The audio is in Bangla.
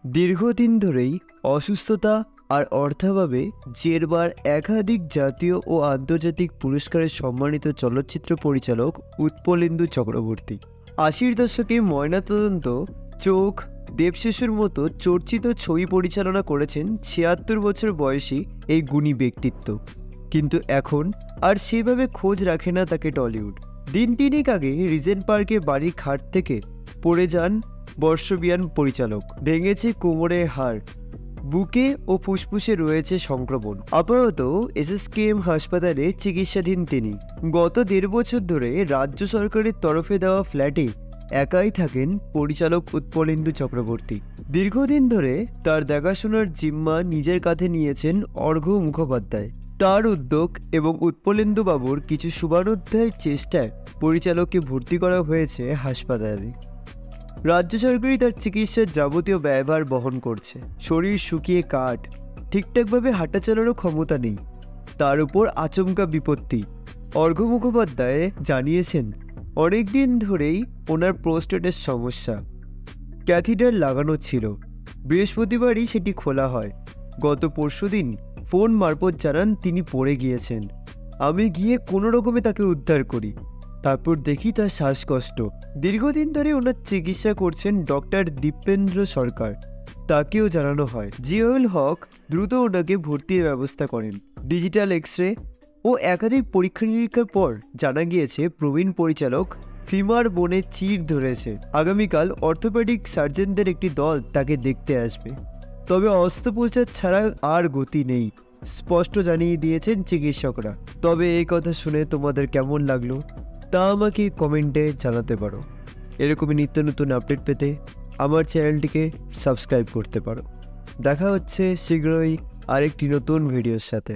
দীর্ঘদিন ধরেই অসুস্থতা আর অর্থাভাবে জেরবার একাধিক জাতীয় ও আন্তর্জাতিক পুরস্কারে সম্মানিত চলচ্চিত্র পরিচালক উৎপলেন্দু চক্রবর্তী। ৮০-র দশকে ময়নাতদন্ত, চোখ, দেবশেষের মতো চর্চিত ছবি পরিচালনা করেছেন ৭৬ বছর বয়সী এই গুণী ব্যক্তিত্ব। কিন্তু এখন আর সেভাবে খোঁজ রাখে না তাকে টলিউড। দিন তিনেক আগে রিজেন্ট পার্কে বাড়ির খাট থেকে পড়ে যান বর্ষবিয়ান পরিচালক। ভেঙেছে কোমরের হাড়, বুকে ও ফুসফুসে রয়েছে সংক্রমণ। আপাতত এসএসকেএম হাসপাতালে চিকিৎসাধীন তিনি। গত ১.৫ বছর ধরে রাজ্য সরকারের তরফে দেওয়া ফ্ল্যাটে একাই থাকেন পরিচালক উৎপলেন্দু চক্রবর্তী। দীর্ঘদিন ধরে তার দেখাশোনার জিম্মা নিজের কাঁধে নিয়েছেন অর্ঘ্য মুখোপাধ্যায়। তার উদ্যোগ এবং উৎপলেন্দু বাবুর কিছু শুভানুধ্যায়ের চেষ্টায় পরিচালককে ভর্তি করা হয়েছে হাসপাতালে। রাজ্য সরকারই তার চিকিৎসার যাবতীয় ব্যয়ভার বহন করছে। শরীর শুকিয়ে কাঠ, ঠিকঠাকভাবে হাঁটা চালানোর ক্ষমতা নেই, তার উপর আচমকা বিপত্তি। অর্ঘ্য মুখোপাধ্যায় জানিয়েছেন, অনেকদিন ধরেই ওনার প্রোস্টেটের সমস্যা। ক্যাথিটার লাগানো ছিল, বৃহস্পতিবারই সেটি খোলা হয়। গত পরশুদিন ফোন মারফত জানান তিনি পড়ে গিয়েছেন। আমি গিয়ে কোনো রকমে তাকে উদ্ধার করি, তারপর দেখি তার শ্বাসকষ্ট। দীর্ঘদিন ধরে ওনার চিকিৎসা করছেন ডক্টর দীপেন্দ্র সরকার, তাকেও জানানো হয়। জিয়াউল হক দ্রুত ওনাকে ভর্তির ব্যবস্থা করেন। ডিজিটাল এক্স-রে ও একাধিক পরীক্ষা নিরীক্ষার পর জানা গিয়েছে প্রবীণ পরিচালক ফিমার বোনে চিড় ধরেছে। আগামীকাল অর্থোপেডিক সার্জনদের একটি দল তাকে দেখতে আসবে। তবে অস্ত্রোপচার ছাড়া আর গতি নেই, স্পষ্ট জানিয়ে দিয়েছেন চিকিৎসকরা। তবে এই কথা শুনে তোমাদের কেমন লাগলো তা আমাকে কমেন্টে জানাতে পারো। এরকমই নিত্য নতুন আপডেট পেতে আমার চ্যানেলটিকে সাবস্ক্রাইব করতে পারো। দেখা হচ্ছে শীঘ্রই আরেকটি নতুন ভিডিওর সাথে।